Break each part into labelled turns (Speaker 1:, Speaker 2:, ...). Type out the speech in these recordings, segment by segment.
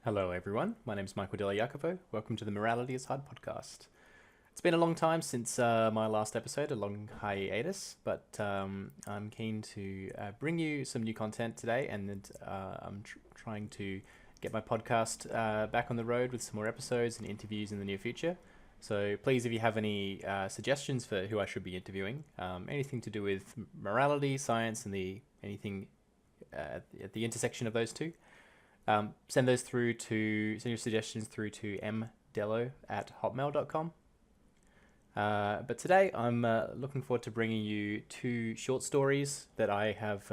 Speaker 1: Hello, everyone. My name is Michael Della Jacopo. Welcome to the Morality is Hard podcast. It's been a long time since my last episode, a long hiatus, but I'm keen to bring you some new content today, and I'm trying to get my podcast back on the road with some more episodes and interviews in the near future. So please, if you have any suggestions for who I should be interviewing, anything to do with morality, science, and anything at the intersection of those two, send your suggestions through to mdello@hotmail.com. But today I'm looking forward to bringing you two short stories that I have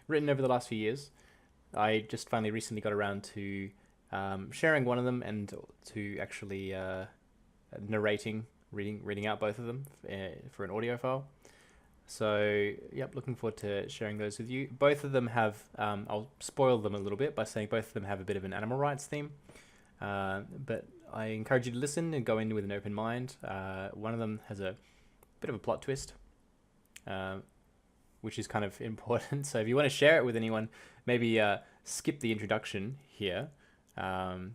Speaker 1: written over the last few years. I just finally recently got around to sharing one of them and to actually reading out both of them for an audio file. So, yep, looking forward to sharing those with you. Both of them have, I'll spoil them a little bit by saying both of them have a bit of an animal rights theme. But I encourage you to listen and go in with an open mind. One of them has a bit of a plot twist, which is kind of important. So if you want to share it with anyone, maybe skip the introduction here,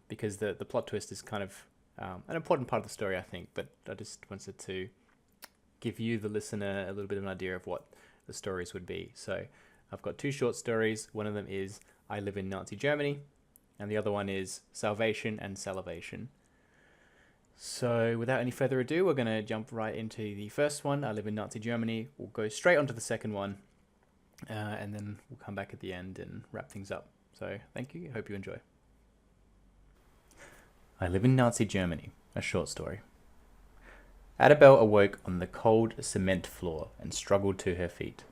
Speaker 1: because the plot twist is kind of an important part of the story, I think. But I just wanted to give you, the listener, a little bit of an idea of what the stories would be. So I've got two short stories. One of them is I Live in Nazi Germany, and the other one is Salvation and Salivation. So without any further ado, we're going to jump right into the first one, I Live in Nazi Germany. We'll go straight onto the second one, and then we'll come back at the end and wrap things up. So thank you. I hope you enjoy. I Live in Nazi Germany, a short story. Adabel awoke on the cold cement floor and struggled to her feet.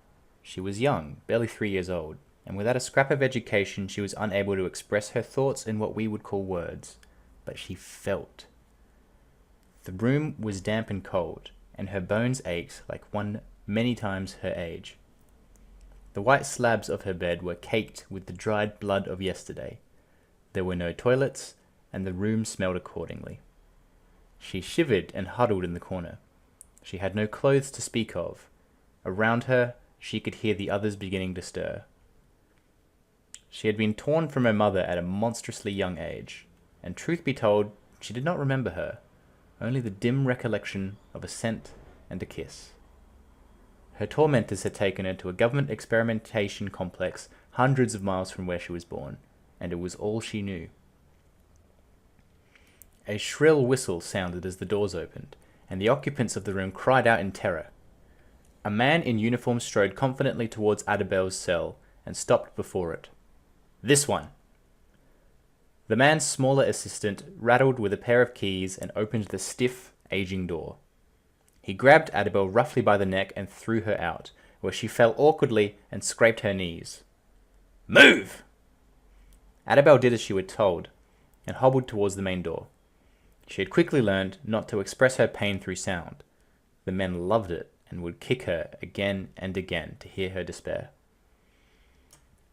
Speaker 1: She was young, barely 3 years old, and without a scrap of education she was unable to express her thoughts in what we would call words, but she felt. The room was damp and cold, and her bones ached like one many times her age. The white slabs of her bed were caked with the dried blood of yesterday. There were no toilets, and the room smelled accordingly. She shivered and huddled in the corner. She had no clothes to speak of. Around her, she could hear the others beginning to stir. She had been torn from her mother at a monstrously young age, and truth be told, she did not remember her, only the dim recollection of a scent and a kiss. Her tormentors had taken her to a government experimentation complex hundreds of miles from where she was born, and it was all she knew. A shrill whistle sounded as the doors opened, and the occupants of the room cried out in terror. A man in uniform strode confidently towards Adabel's cell and stopped before it. "This one." The man's smaller assistant rattled with a pair of keys and opened the stiff, aging door. He grabbed Adabel roughly by the neck and threw her out, where she fell awkwardly and scraped her knees. "Move!" Adabel did as she was told, and hobbled towards the main door. She had quickly learned not to express her pain through sound. The men loved it and would kick her again and again to hear her despair.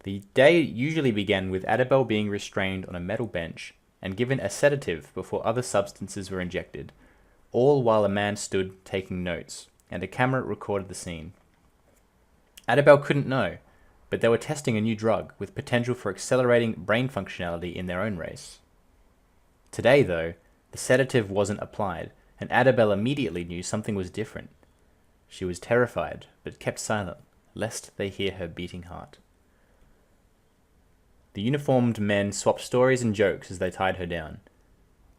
Speaker 1: The day usually began with Adabel being restrained on a metal bench and given a sedative before other substances were injected, all while a man stood taking notes, and a camera recorded the scene. Adabel couldn't know, but they were testing a new drug with potential for accelerating brain functionality in their own race. Today, though, the sedative wasn't applied, and Adabel immediately knew something was different. She was terrified, but kept silent, lest they hear her beating heart. The uniformed men swapped stories and jokes as they tied her down.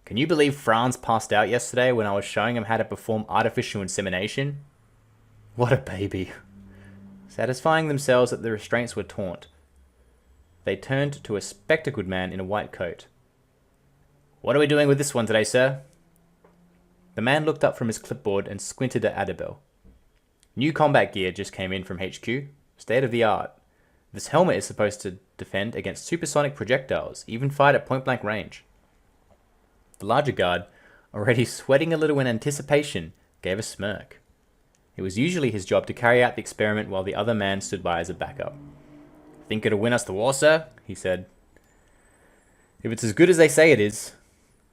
Speaker 1: "Can you believe Franz passed out yesterday when I was showing him how to perform artificial insemination? What a baby." Satisfying themselves that the restraints were taut, they turned to a spectacled man in a white coat. "What are we doing with this one today, sir?" The man looked up from his clipboard and squinted at Adabel. "New combat gear just came in from HQ. State of the art. This helmet is supposed to defend against supersonic projectiles, even fired at point-blank range." The larger guard, already sweating a little in anticipation, gave a smirk. It was usually his job to carry out the experiment while the other man stood by as a backup. "Think it'll win us the war, sir?" he said. "If it's as good as they say it is,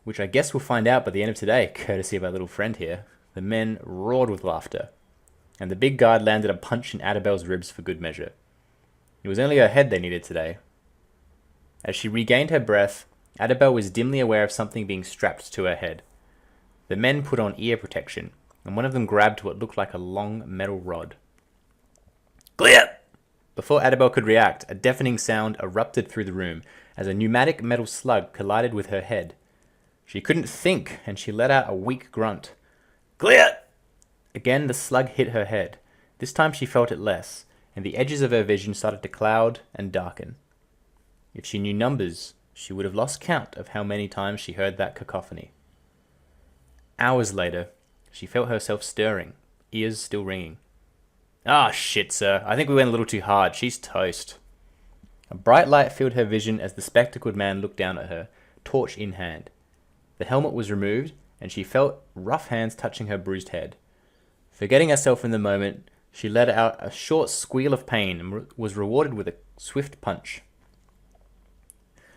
Speaker 1: which I guess we'll find out by the end of today, courtesy of our little friend here." The men roared with laughter, and the big guard landed a punch in Adabel's ribs for good measure. It was only her head they needed today. As she regained her breath, Adabel was dimly aware of something being strapped to her head. The men put on ear protection, and one of them grabbed what looked like a long metal rod. Clear! Before Adabel could react, a deafening sound erupted through the room as a pneumatic metal slug collided with her head. She couldn't think, and she let out a weak grunt. Clear! Again, the slug hit her head. This time she felt it less, and the edges of her vision started to cloud and darken. If she knew numbers, she would have lost count of how many times she heard that cacophony. Hours later, she felt herself stirring, ears still ringing. Ah, shit, sir. I think we went a little too hard. She's toast. A bright light filled her vision as the spectacled man looked down at her, torch in hand. The helmet was removed, and she felt rough hands touching her bruised head. Forgetting herself in the moment, she let out a short squeal of pain and was rewarded with a swift punch.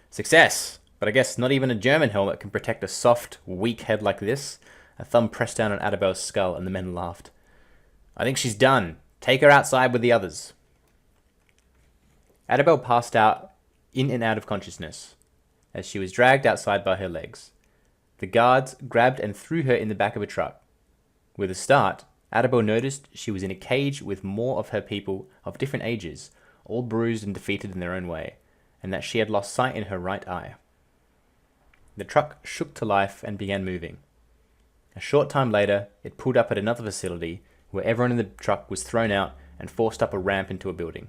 Speaker 1: Success! But I guess not even a German helmet can protect a soft, weak head like this. A thumb pressed down on Adabel's skull, and the men laughed. I think she's done. Take her outside with the others. Adabel passed out, in and out of consciousness, as she was dragged outside by her legs. The guards grabbed and threw her in the back of a truck. With a start, Adabel noticed she was in a cage with more of her people of different ages, all bruised and defeated in their own way, and that she had lost sight in her right eye. The truck shook to life and began moving. A short time later, it pulled up at another facility where everyone in the truck was thrown out and forced up a ramp into a building.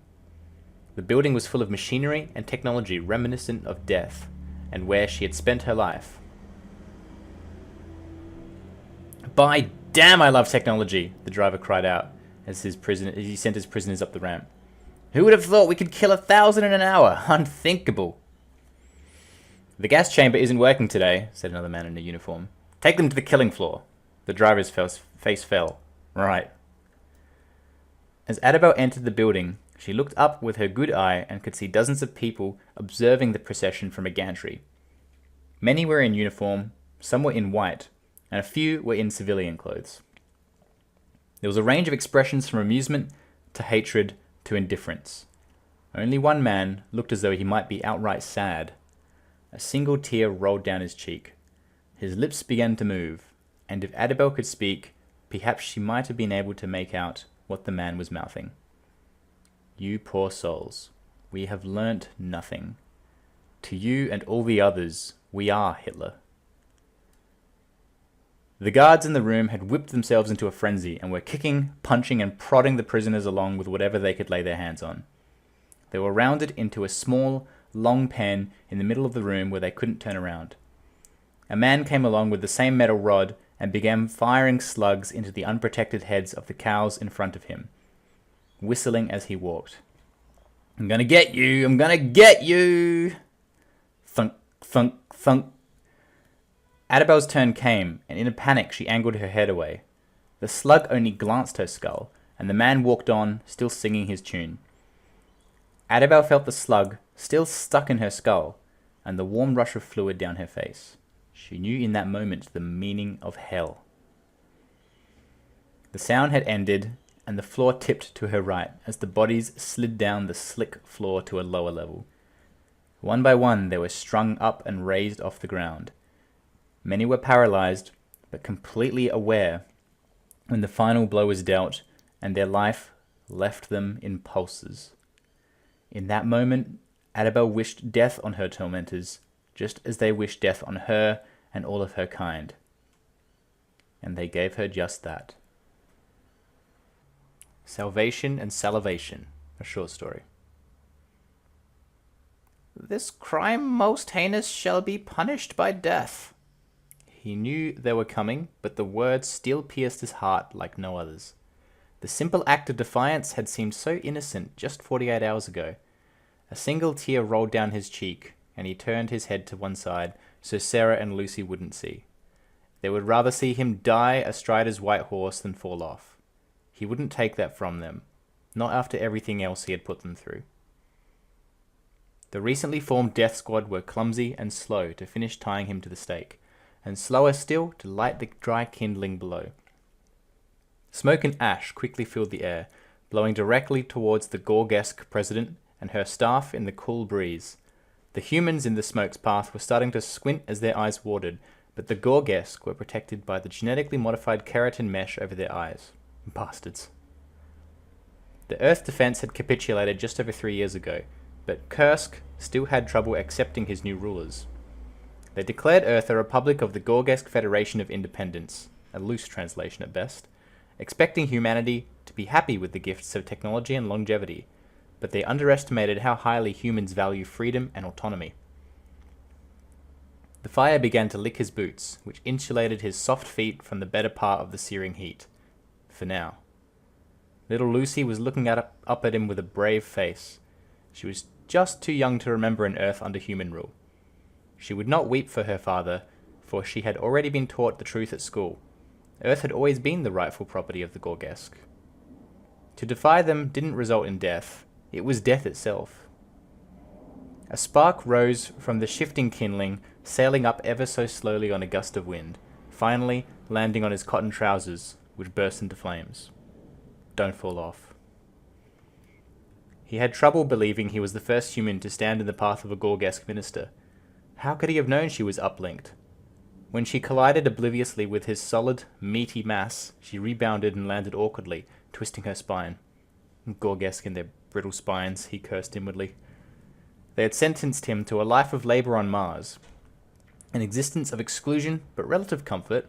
Speaker 1: The building was full of machinery and technology reminiscent of death, and where she had spent her life. By damn, I love technology, the driver cried out as he sent his prisoners up the ramp. Who would have thought we could kill 1,000 in an hour? Unthinkable. The gas chamber isn't working today, said another man in a uniform. Take them to the killing floor. The driver's face fell. Right. As Adabel entered the building, she looked up with her good eye and could see dozens of people observing the procession from a gantry. Many were in uniform, some were in white, and a few were in civilian clothes. There was a range of expressions from amusement to hatred to indifference. Only one man looked as though he might be outright sad. A single tear rolled down his cheek. His lips began to move, and if Adabel could speak, perhaps she might have been able to make out what the man was mouthing. You poor souls, we have learnt nothing. To you and all the others, we are Hitler. The guards in the room had whipped themselves into a frenzy and were kicking, punching, and prodding the prisoners along with whatever they could lay their hands on. They were rounded into a small, long pen in the middle of the room where they couldn't turn around. A man came along with the same metal rod and began firing slugs into the unprotected heads of the cows in front of him, whistling as he walked. I'm gonna get you! I'm gonna get you! Thunk, thunk, thunk. Adabel's turn came, and in a panic she angled her head away. The slug only glanced her skull, and the man walked on, still singing his tune. Adabel felt the slug still stuck in her skull, and the warm rush of fluid down her face. She knew in that moment the meaning of hell. The sound had ended, and the floor tipped to her right as the bodies slid down the slick floor to a lower level. One by one they were strung up and raised off the ground. Many were paralyzed, but completely aware when the final blow was dealt and their life left them in pulses. In that moment, Adabel wished death on her tormentors, just as they wished death on her and all of her kind. And they gave her just that. Salvation and Salivation, a short story. This crime most heinous shall be punished by death. He knew they were coming, but the words still pierced his heart like no others. The simple act of defiance had seemed so innocent just 48 hours ago. A single tear rolled down his cheek, and he turned his head to one side so Sarah and Lucy wouldn't see. They would rather see him die astride his white horse than fall off. He wouldn't take that from them, not after everything else he had put them through. The recently formed death squad were clumsy and slow to finish tying him to the stake, and slower still to light the dry kindling below. Smoke and ash quickly filled the air, blowing directly towards the Gorgesque president and her staff in the cool breeze. The humans in the smoke's path were starting to squint as their eyes watered, but the Gorgesk were protected by the genetically modified keratin mesh over their eyes. Bastards. The Earth defense had capitulated just over 3 years ago, but Kursk still had trouble accepting his new rulers. They declared Earth a republic of the Gorgesk Federation of Independence, a loose translation at best, expecting humanity to be happy with the gifts of technology and longevity, but they underestimated how highly humans value freedom and autonomy. The fire began to lick his boots, which insulated his soft feet from the better part of the searing heat. For now. Little Lucy was looking up at him with a brave face. She was just too young to remember an Earth under human rule. She would not weep for her father, for she had already been taught the truth at school. Earth had always been the rightful property of the Gorgesk. To defy them didn't result in death. It was death itself. A spark rose from the shifting kindling, sailing up ever so slowly on a gust of wind, finally landing on his cotton trousers, which burst into flames. Don't fall off. He had trouble believing he was the first human to stand in the path of a Gorgesk minister. How could he have known she was uplinked? When she collided obliviously with his solid, meaty mass, she rebounded and landed awkwardly, twisting her spine. Gorgesk and their brittle spines, he cursed inwardly. They had sentenced him to a life of labor on Mars, an existence of exclusion but relative comfort.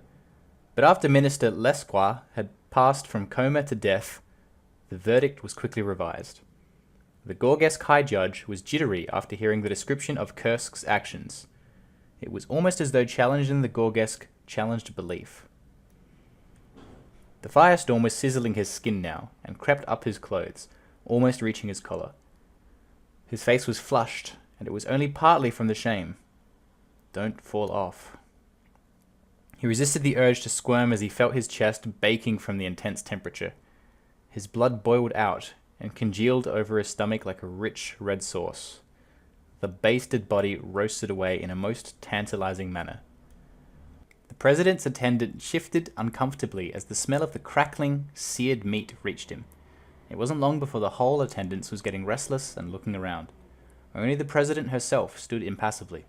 Speaker 1: But after Minister Lesqua had passed from coma to death, the verdict was quickly revised. The Gorgesk High Judge was jittery after hearing the description of Kursk's actions. It was almost as though challenging the Gorgesk challenged belief. The firestorm was sizzling his skin now, and crept up his clothes, almost reaching his collar. His face was flushed, and it was only partly from the shame. Don't fall off. He resisted the urge to squirm as he felt his chest baking from the intense temperature. His blood boiled out and congealed over his stomach like a rich red sauce. The basted body roasted away in a most tantalizing manner. The president's attendant shifted uncomfortably as the smell of the crackling, seared meat reached him. It wasn't long before the whole attendance was getting restless and looking around. Only the president herself stood impassively.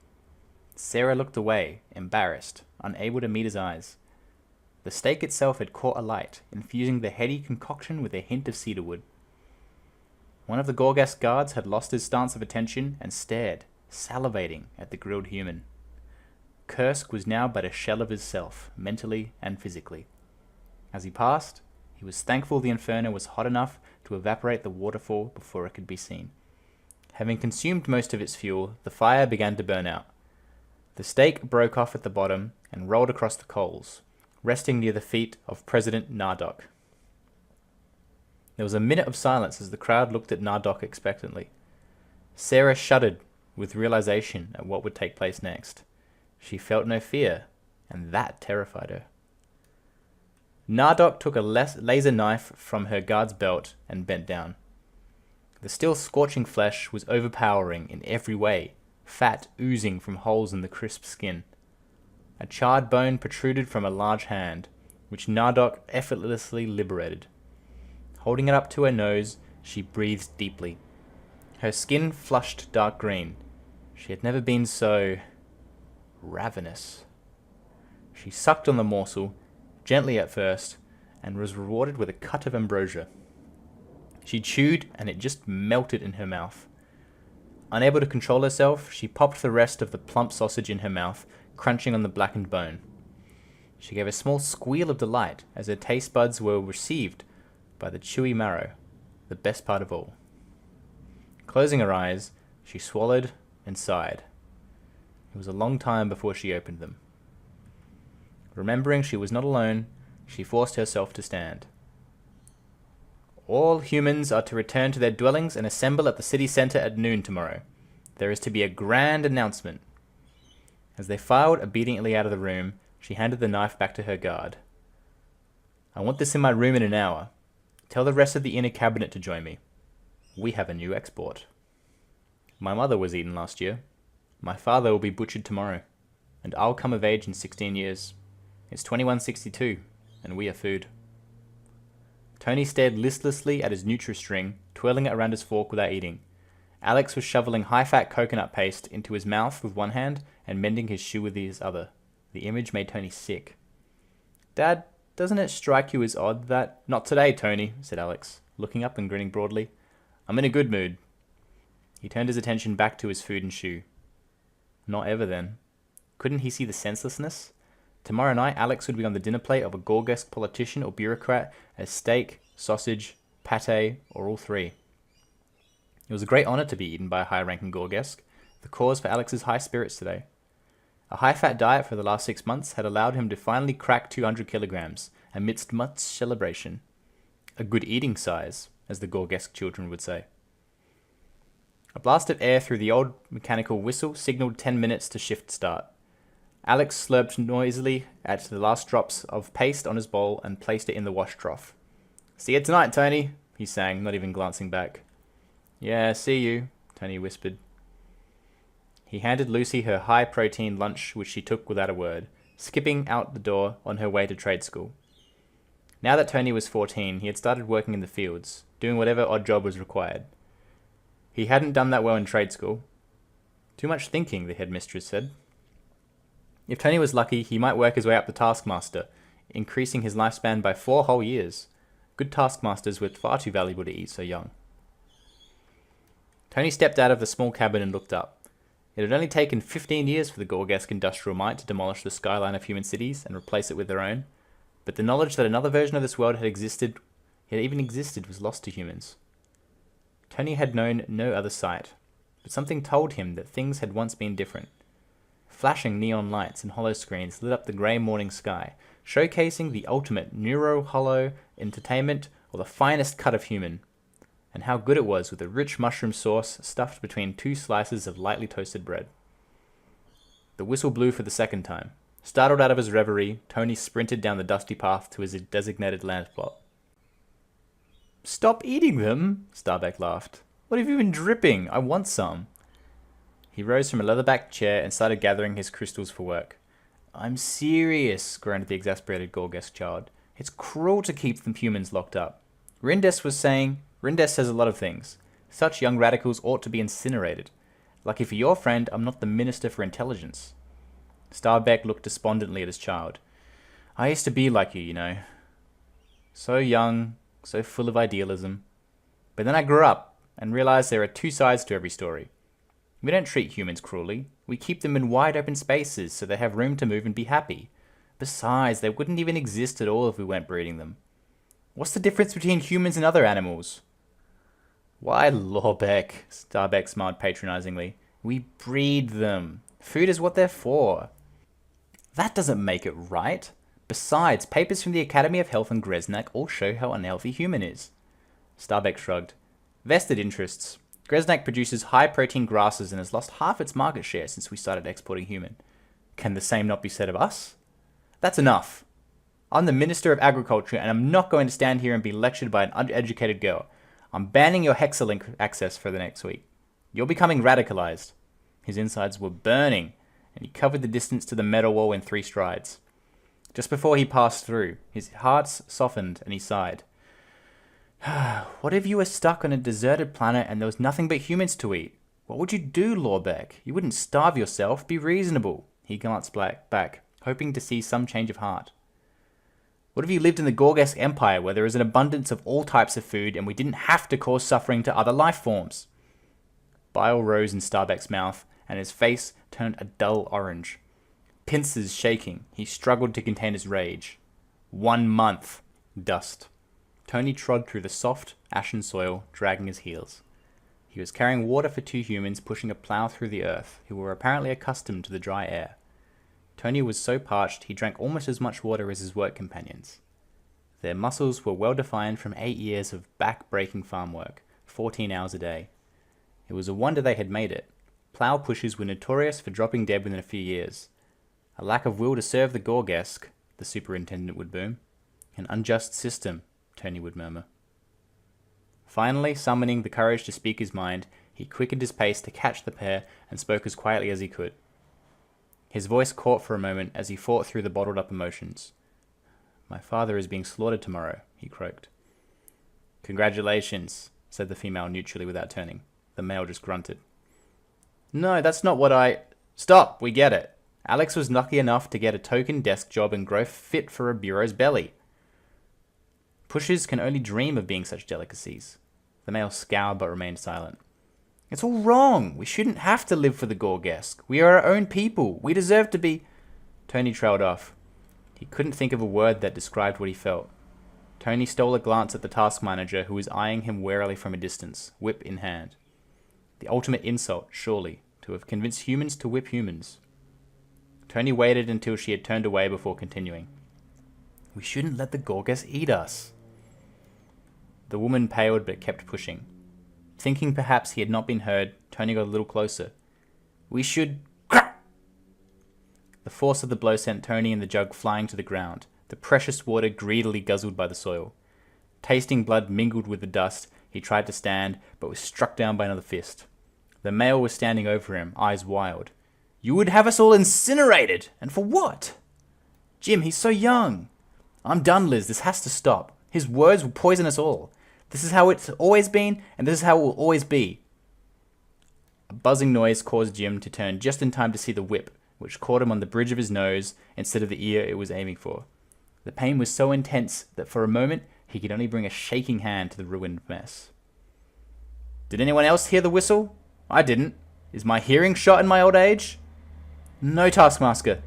Speaker 1: Sarah looked away, embarrassed, unable to meet his eyes. The steak itself had caught alight, infusing the heady concoction with a hint of cedarwood. One of the Gorgesk guards had lost his stance of attention and stared, salivating, at the grilled human. Kursk was now but a shell of himself, mentally and physically. As he passed, he was thankful the inferno was hot enough to evaporate the waterfall before it could be seen. Having consumed most of its fuel, the fire began to burn out. The steak broke off at the bottom and rolled across the coals, resting near the feet of President Nardok. There was a minute of silence as the crowd looked at Nardok expectantly. Sarah shuddered with realization at what would take place next. She felt no fear, and that terrified her. Nardok took a laser knife from her guard's belt and bent down. The still scorching flesh was overpowering in every way, fat oozing from holes in the crisp skin. A charred bone protruded from a large hand, which Nardok effortlessly liberated. Holding it up to her nose, she breathed deeply. Her skin flushed dark green. She had never been so ravenous. She sucked on the morsel, gently at first, and was rewarded with a cut of ambrosia. She chewed, and it just melted in her mouth. Unable to control herself, she popped the rest of the plump sausage in her mouth, crunching on the blackened bone. She gave a small squeal of delight as her taste buds were received by the chewy marrow, the best part of all. Closing her eyes, she swallowed and sighed. It was a long time before she opened them. Remembering she was not alone, she forced herself to stand. All humans are to return to their dwellings and assemble at the city center at noon tomorrow. There is to be a grand announcement. As they filed obediently out of the room, she handed the knife back to her guard. I want this in my room in an hour. Tell the rest of the inner cabinet to join me. We have a new export. My mother was eaten last year. My father will be butchered tomorrow. And I'll come of age in 16 years. It's 2162, and we are food. Tony stared listlessly at his NutriString, twirling it around his fork without eating. Alex was shoveling high-fat coconut paste into his mouth with one hand and mending his shoe with his other. The image made Tony sick. "Dad, doesn't it strike you as odd that—" "Not today, Tony," said Alex, looking up and grinning broadly. "I'm in a good mood." He turned his attention back to his food and shoe. Not ever, then. Couldn't he see the senselessness? Tomorrow night, Alex would be on the dinner plate of a Gorgesk politician or bureaucrat as steak, sausage, pate, or all three. It was a great honor to be eaten by a high-ranking Gorgesk, the cause for Alex's high spirits today. A high-fat diet for the last 6 months had allowed him to finally crack 200 kilograms, amidst much celebration. A good eating size, as the Gorgesk children would say. A blast of air through the old mechanical whistle signaled 10 minutes to shift start. Alex slurped noisily at the last drops of paste on his bowl and placed it in the wash trough. "See you tonight, Tony," he sang, not even glancing back. "Yeah, see you," Tony whispered. He handed Lucy her high-protein lunch, which she took without a word, skipping out the door on her way to trade school. Now that Tony was 14, he had started working in the fields, doing whatever odd job was required. He hadn't done that well in trade school. Too much thinking, the headmistress said. If Tony was lucky, he might work his way up the taskmaster, increasing his lifespan by 4 whole years. Good taskmasters were far too valuable to eat so young. Tony stepped out of the small cabin and looked up. It had only taken 15 years for the Gorgesk industrial might to demolish the skyline of human cities and replace it with their own, but the knowledge that another version of this world had even existed was lost to humans. Tony had known no other sight, but something told him that things had once been different. Flashing neon lights and hollow screens lit up the grey morning sky, showcasing the ultimate neuro-hollow entertainment or the finest cut of human, and how good it was with a rich mushroom sauce stuffed between 2 slices of lightly toasted bread. The whistle blew for the second time. Startled out of his reverie, Tony sprinted down the dusty path to his designated land plot. "Stop eating them," Starbeck laughed. "What have you been dripping? I want some." He rose from a leather-backed chair and started gathering his crystals for work. "I'm serious," groaned the exasperated Gorgesk child. "It's cruel to keep the humans locked up. Rindes says a lot of things. Such young radicals ought to be incinerated. Lucky for your friend, I'm not the Minister for Intelligence." Starbeck looked despondently at his child. "I used to be like you know. So young, so full of idealism. But then I grew up and realized there are 2 sides to every story. We don't treat humans cruelly. We keep them in wide open spaces so they have room to move and be happy. Besides, they wouldn't even exist at all if we weren't breeding them. What's the difference between humans and other animals?" "Why, Lorbeck," Starbeck smiled patronizingly. "We breed them. Food is what they're for." "That doesn't make it right. Besides, papers from the Academy of Health and Gresnak all show how unhealthy human is." Starbeck shrugged. "Vested interests. Gresnak produces high-protein grasses and has lost half its market share since we started exporting human. Can the same not be said of us? That's enough. I'm the Minister of Agriculture, and I'm not going to stand here and be lectured by an uneducated girl. I'm banning your Hexalink access for the next week. You're becoming radicalized." His insides were burning, and he covered the distance to the metal wall in 3 strides. Just before he passed through, his heart softened and he sighed. "What if you were stuck on a deserted planet and there was nothing but humans to eat? What would you do, Lorbeck? You wouldn't starve yourself. Be reasonable." He glanced back, hoping to see some change of heart. "What if you lived in the Gorgesk Empire where there is an abundance of all types of food and we didn't have to cause suffering to other life forms?" Bile rose in Starbeck's mouth and his face turned a dull orange. Pincers shaking, he struggled to contain his rage. 1 month. Dust. Tony trod through the soft, ashen soil, dragging his heels. He was carrying water for 2 humans pushing a plough through the earth, who were apparently accustomed to the dry air. Tony was so parched he drank almost as much water as his work companions. Their muscles were well defined from 8 years of back-breaking farm work, 14 hours a day. It was a wonder they had made it. Plough pushers were notorious for dropping dead within a few years. A lack of will to serve the Gorgesk, the superintendent would boom. An unjust system, Tony would murmur. Finally, summoning the courage to speak his mind, he quickened his pace to catch the pair and spoke as quietly as he could. His voice caught for a moment as he fought through the bottled-up emotions. "My father is being slaughtered tomorrow," he croaked. "Congratulations," said the female neutrally without turning. The male just grunted. No, that's not what I... Stop, we get it. Alex was lucky enough to get a token desk job and grow fit for a bureau's belly. Pushers can only dream of being such delicacies. The male scowled but remained silent. It's all wrong. We shouldn't have to live for the Gorgesk. We are our own people. We deserve to be... Tony trailed off. He couldn't think of a word that described what he felt. Tony stole a glance at the task manager who was eyeing him warily from a distance, whip in hand. The ultimate insult, surely, to have convinced humans to whip humans. Tony waited until she had turned away before continuing. We shouldn't let the Gorgesk eat us. The woman paled but kept pushing. Thinking perhaps he had not been heard, Tony got a little closer. We should... Crack! The force of the blow sent Tony and the jug flying to the ground, the precious water greedily guzzled by the soil. Tasting blood mingled with the dust, he tried to stand, but was struck down by another fist. The male was standing over him, eyes wild. You would have us all incinerated! And for what? Jim, he's so young. I'm done, Liz. This has to stop. His words will poison us all. This is how it's always been, and this is how it will always be. A buzzing noise caused Jim to turn just in time to see the whip, which caught him on the bridge of his nose instead of the ear it was aiming for. The pain was so intense that for a moment he could only bring a shaking hand to the ruined mess. Did anyone else hear the whistle? I didn't. Is my hearing shot in my old age? No, Taskmaster,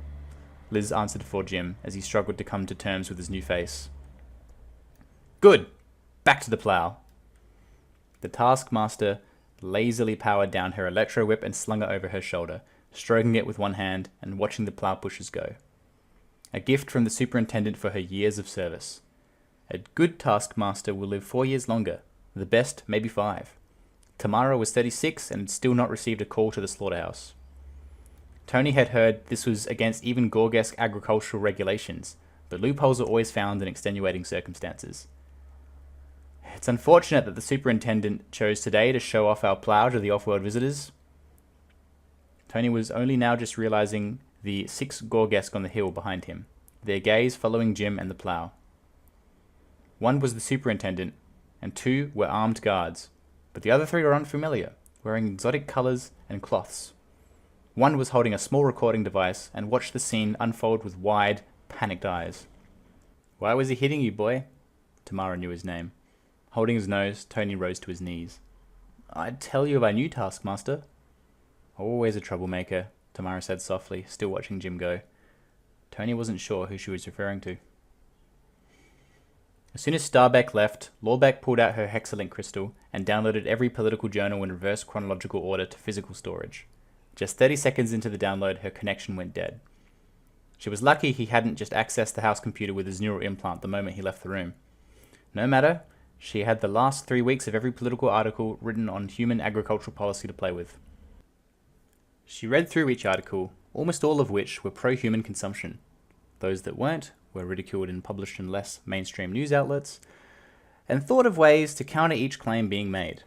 Speaker 1: Liz answered for Jim as he struggled to come to terms with his new face. Good. Back to the plow. The Taskmaster lazily powered down her electro whip and slung it over her shoulder, stroking it with one hand and watching the plow pushers go. A gift from the superintendent for her years of service. A good Taskmaster will live 4 years longer. The best, maybe 5. Tamara was 36 and had still not received a call to the slaughterhouse. Tony had heard this was against even Gorgesk agricultural regulations, but loopholes are always found in extenuating circumstances. It's unfortunate that the superintendent chose today to show off our plow to the off-world visitors. Tony was only now just realizing the 6 Gorgesk on the hill behind him, their gaze following Jim and the plow. 1 was the superintendent, and 2 were armed guards, but the other 3 were unfamiliar, wearing exotic colors and cloths. 1 was holding a small recording device and watched the scene unfold with wide, panicked eyes. Why was he hitting you, boy? Tamara knew his name. Holding his nose, Tony rose to his knees. I'd tell you if I knew, Taskmaster. Always a troublemaker, Tamara said softly, still watching Jim go. Tony wasn't sure who she was referring to. As soon as Starbeck left, Lorbeck pulled out her Hexalink crystal and downloaded every political journal in reverse chronological order to physical storage. Just 30 seconds into the download, her connection went dead. She was lucky he hadn't just accessed the house computer with his neural implant the moment he left the room. No matter, she had the last 3 weeks of every political article written on human agricultural policy to play with. She read through each article, almost all of which were pro-human consumption. Those that weren't were ridiculed and published in less mainstream news outlets, and thought of ways to counter each claim being made.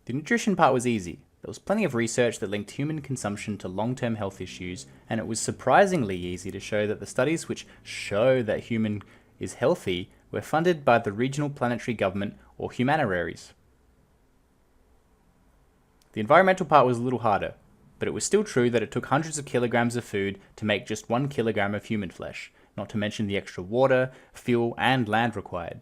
Speaker 1: The nutrition part was easy. There was plenty of research that linked human consumption to long-term health issues, and it was surprisingly easy to show that the studies which show that human is healthy were funded by the regional planetary government or humanitaries. The environmental part was a little harder, but it was still true that it took hundreds of kilograms of food to make just 1 kilogram of human flesh, not to mention the extra water, fuel, and land required.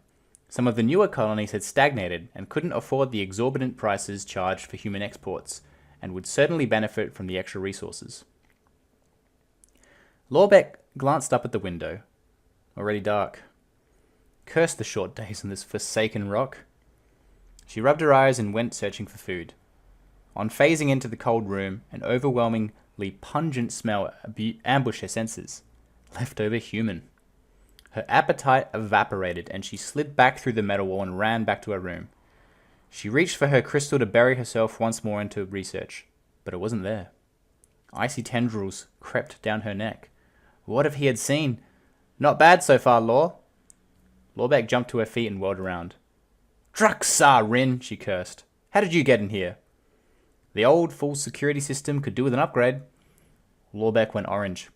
Speaker 1: Some of the newer colonies had stagnated and couldn't afford the exorbitant prices charged for human exports, and would certainly benefit from the extra resources. Lorbeck glanced up at the window. Already dark. Curse the short days on this forsaken rock. She rubbed her eyes and went searching for food. On phasing into the cold room, an overwhelmingly pungent smell ambushed her senses. Leftover human. Her appetite evaporated, and she slid back through the metal wall and ran back to her room. She reached for her crystal to bury herself once more into research, but it wasn't there. Icy tendrils crept down her neck. What if he had seen? Not bad so far, Lor. Lorbeck jumped to her feet and whirled around. Druxar Rin, she cursed. How did you get in here? The old full security system could do with an upgrade. Lorbeck went orange.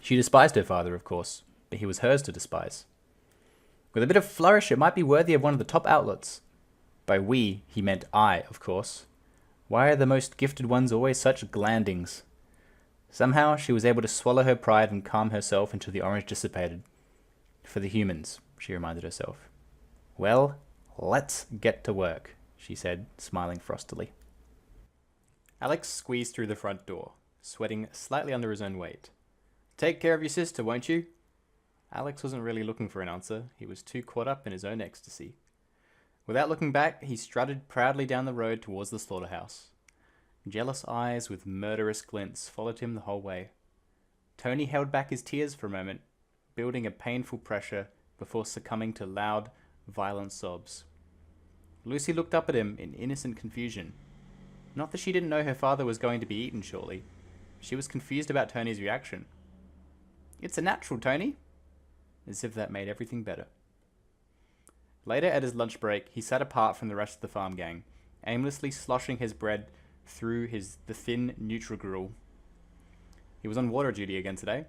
Speaker 1: She despised her father, of course, but he was hers to despise. With a bit of flourish, it might be worthy of one of the top outlets. By we, he meant I, of course. Why are the most gifted ones always such glandings? Somehow she was able to swallow her pride and calm herself until the orange dissipated. For the humans, she reminded herself. Well, let's get to work, she said, smiling frostily. Alex squeezed through the front door, sweating slightly under his own weight. Take care of your sister, won't you? Alex wasn't really looking for an answer. He was too caught up in his own ecstasy. Without looking back, he strutted proudly down the road towards the slaughterhouse. Jealous eyes with murderous glints followed him the whole way. Tony held back his tears for a moment, building a painful pressure before succumbing to loud, violent sobs. Lucy looked up at him in innocent confusion. Not that she didn't know her father was going to be eaten shortly. She was confused about Tony's reaction. It's a natural, Tony. As if that made everything better. Later at his lunch break, he sat apart from the rest of the farm gang, aimlessly sloshing his bread through the thin Nutrigruel. He was on water duty again today.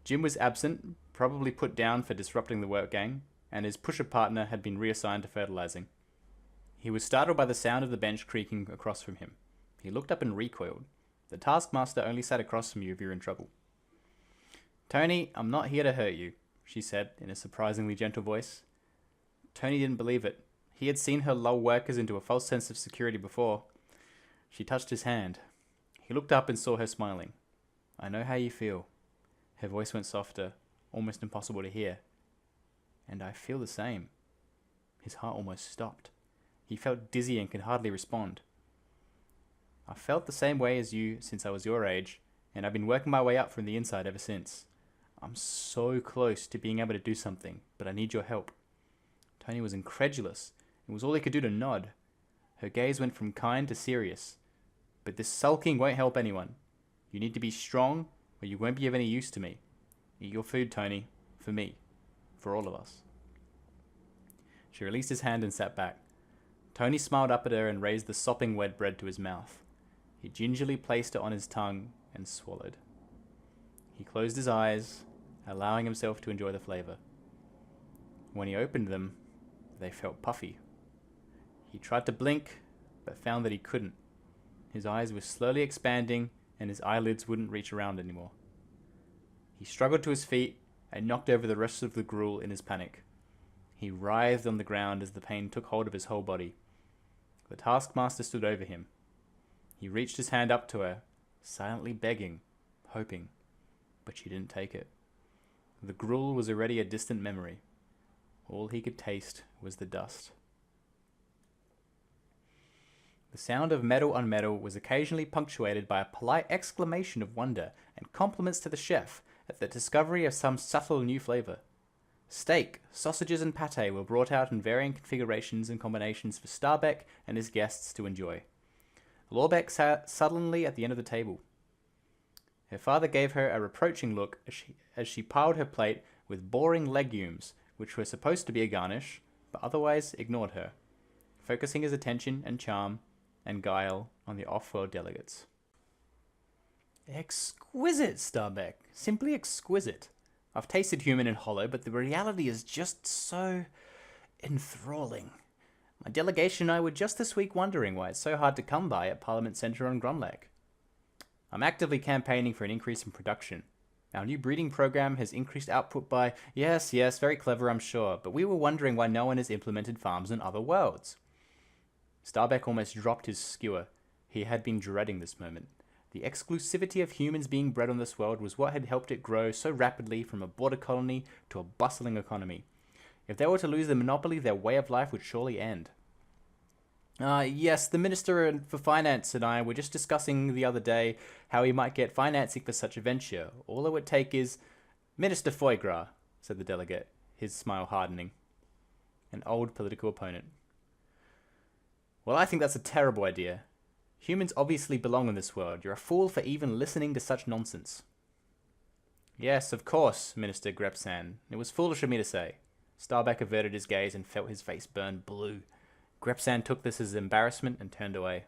Speaker 1: Jim was absent, probably put down for disrupting the work gang, and his pusher partner had been reassigned to fertilizing. He was startled by the sound of the bench creaking across from him. He looked up and recoiled. The taskmaster only sat across from you if you're in trouble. Tony, I'm not here to hurt you, she said in a surprisingly gentle voice. Tony didn't believe it. He had seen her lull workers into a false sense of security before. She touched his hand. He looked up and saw her smiling. I know how you feel. Her voice went softer, almost impossible to hear. And I feel the same. His heart almost stopped. He felt dizzy and could hardly respond. I felt the same way as you since I was your age, and I've been working my way up from the inside ever since. I'm so close to being able to do something, but I need your help. Tony was incredulous. It was all he could do to nod. Her gaze went from kind to serious. But this sulking won't help anyone. You need to be strong, or you won't be of any use to me. Eat your food, Tony. For me. For all of us. She released his hand and sat back. Tony smiled up at her and raised the sopping wet bread to his mouth. He gingerly placed it on his tongue and swallowed. He closed his eyes, allowing himself to enjoy the flavor. When he opened them, they felt puffy. He tried to blink, but found that he couldn't. His eyes were slowly expanding, and his eyelids wouldn't reach around anymore. He struggled to his feet and knocked over the rest of the gruel in his panic. He writhed on the ground as the pain took hold of his whole body. The taskmaster stood over him. He reached his hand up to her, silently begging, hoping, but she didn't take it. The gruel was already a distant memory. All he could taste was the dust. The sound of metal on metal was occasionally punctuated by a polite exclamation of wonder and compliments to the chef at the discovery of some subtle new flavor. Steak, sausages, and pâté were brought out in varying configurations and combinations for Starbeck and his guests to enjoy. Lorbeck sat sullenly at the end of the table. Her father gave her a reproaching look as she piled her plate with boring legumes, which were supposed to be a garnish, but otherwise ignored her, focusing his attention and charm and guile on the off-world delegates. Exquisite, Starbeck. Simply exquisite. I've tasted human and hollow, but the reality is just so enthralling. My delegation and I were just this week wondering why it's so hard to come by at Parliament Centre on Gromlech. I'm actively campaigning for an increase in production. Our new breeding program has increased output by... Yes, very clever, I'm sure, but we were wondering why no one has implemented farms on other worlds. Starbeck almost dropped his skewer. He had been dreading this moment. The exclusivity of humans being bred on this world was what had helped it grow so rapidly from a border colony to a bustling economy. If they were to lose the monopoly, their way of life would surely end. Yes, the Minister for Finance and I were just discussing the other day how we might get financing for such a venture. All it would take is... Minister Foigras, said the delegate, his smile hardening. An old political opponent. Well, I think that's a terrible idea. Humans obviously belong in this world. You're a fool for even listening to such nonsense. Yes, of course, Minister Grepsan. It was foolish of me to say. Starbeck averted his gaze and felt his face burn blue. Grepsan took this as embarrassment and turned away.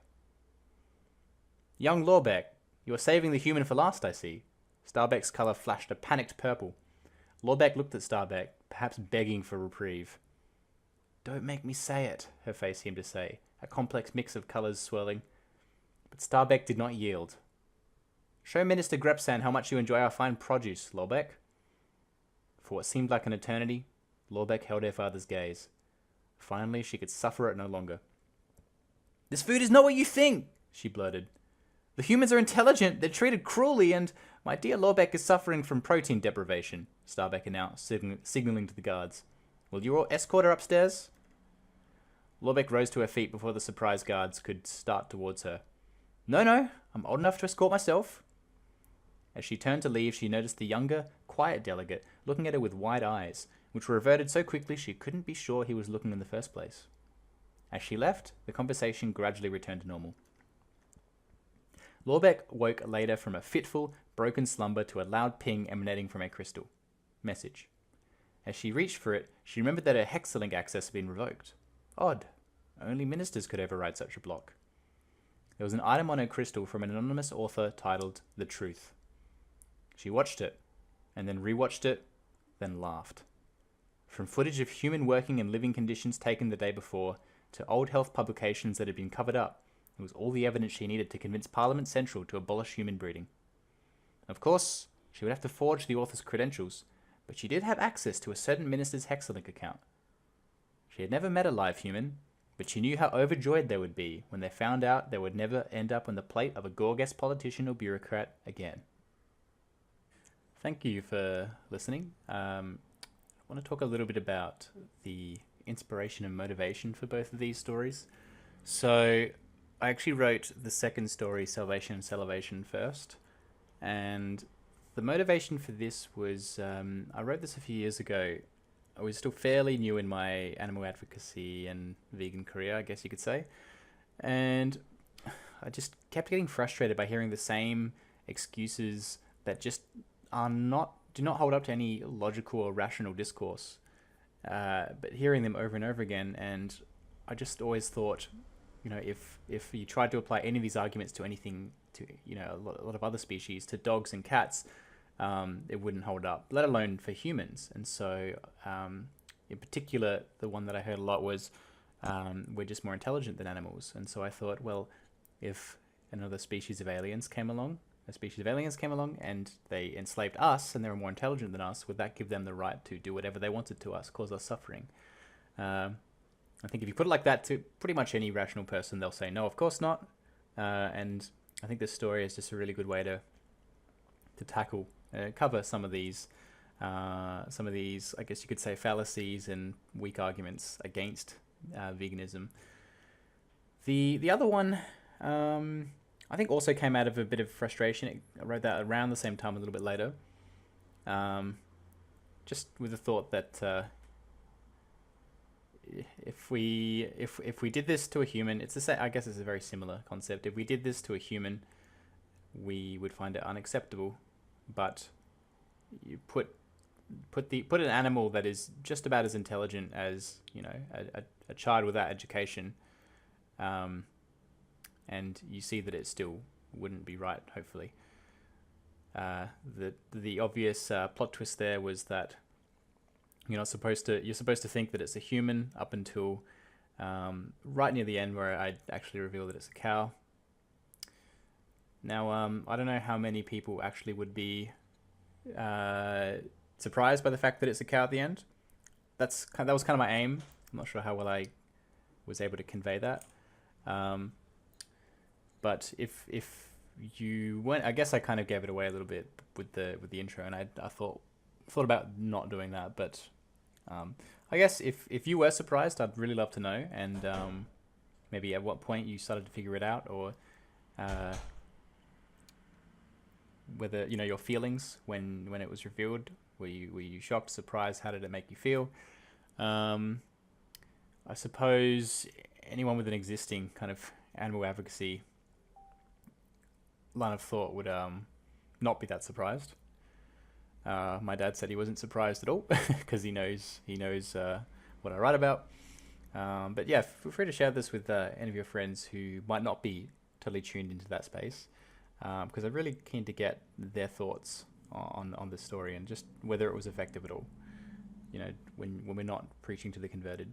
Speaker 1: Young Lorbeck, you are saving the human for last, I see. Starbeck's colour flashed a panicked purple. Lorbeck looked at Starbeck, perhaps begging for reprieve. Don't make me say it, her face seemed to say, a complex mix of colours swirling. But Starbeck did not yield. "Show Minister Grepsan how much you enjoy our fine produce, Lorbeck." For what seemed like an eternity, Lorbeck held her father's gaze. Finally, she could suffer it no longer. "This food is not what you think," she blurted. "The humans are intelligent, they're treated cruelly, and my dear Lorbeck is suffering from protein deprivation," Starbeck announced, signaling to the guards. "Will you all escort her upstairs?" Lorbeck rose to her feet before the surprised guards could start towards her. No, I'm old enough to escort myself." As she turned to leave, she noticed the younger, quiet delegate looking at her with wide eyes, which were averted so quickly she couldn't be sure he was looking in the first place. As she left, the conversation gradually returned to normal. Lorbeck woke later from a fitful, broken slumber to a loud ping emanating from a crystal. Message. As she reached for it, she remembered that her Hexalink access had been revoked. Odd. Only ministers could override such a block. There was an item on her crystal from an anonymous author titled The Truth. She watched it, and then rewatched it, then laughed. From footage of human working and living conditions taken the day before, to old health publications that had been covered up, it was all the evidence she needed to convince Parliament Central to abolish human breeding. Of course, she would have to forge the author's credentials, but she did have access to a certain minister's Hexalink account. She had never met a live human, but she knew how overjoyed they would be when they found out they would never end up on the plate of a Gorgas politician or bureaucrat again. Thank you for listening. I want to talk a little bit about the inspiration and motivation for both of these stories. So I actually wrote the second story, Salvation and Salivation, first. And the motivation for this was, I wrote this a few years ago. I was still fairly new in my animal advocacy and vegan career, I guess you could say. And I just kept getting frustrated by hearing the same excuses that just do not hold up to any logical or rational discourse. But hearing them over and over again, and I just always thought, if you tried to apply any of these arguments to anything, to a lot of other species, to dogs and cats, it wouldn't hold up, let alone for humans. And so, in particular, the one that I heard a lot was, we're just more intelligent than animals. And so I thought, well, if another species of aliens came along, and they enslaved us, and they were more intelligent than us, would that give them the right to do whatever they wanted to us, cause us suffering? I think if you put it like that to pretty much any rational person, they'll say, no, of course not. And I think this story is just a really good way to tackle, cover some of these, I guess you could say, fallacies and weak arguments against veganism. The other one, I think also came out of a bit of frustration. I wrote that around the same time, a little bit later. Just with the thought that if we did this to a human, it's the same. I guess it's a very similar concept. If we did this to a human, we would find it unacceptable. But you put an animal that is just about as intelligent as a child without education, and you see that it still wouldn't be right. Hopefully, the obvious plot twist there was that you're supposed to think that it's a human up until right near the end, where I actually reveal that it's a cow. Now, I don't know how many people actually would be surprised by the fact that it's a cow at the end. That was kind of my aim. I'm not sure how well I was able to convey that. But if you weren't, I guess I kind of gave it away a little bit with the intro, and I thought about not doing that. But I guess if you were surprised, I'd really love to know, and maybe at what point you started to figure it out, or whether your feelings when it was revealed. Were you shocked, surprised? How did it make you feel? I suppose anyone with an existing kind of animal advocacy line of thought would not be that surprised. My dad said he wasn't surprised at all because he knows what I write about. But yeah, feel free to share this with any of your friends who might not be totally tuned into that space, because I'm really keen to get their thoughts on this story and just whether it was effective at all. When we're not preaching to the converted.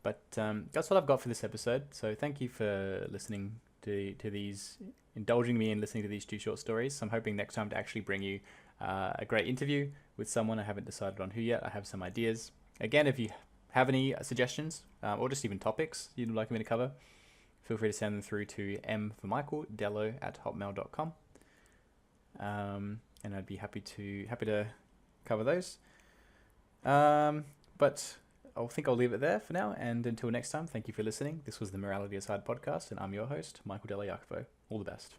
Speaker 1: But that's what I've got for this episode. So thank you for listening to these, indulging me in listening to these 2 short stories. So I'm hoping next time to actually bring you a great interview with someone. I haven't decided on who yet. I have some ideas. Again, if you have any suggestions or just even topics you'd like me to cover, feel free to send them through to mformichaeldello@hotmail.com. And I'd be happy to cover those. But I think I'll leave it there for now. And until next time, thank you for listening. This was the Morality Aside podcast, and I'm your host, Michael Dello Jacopo. All the best.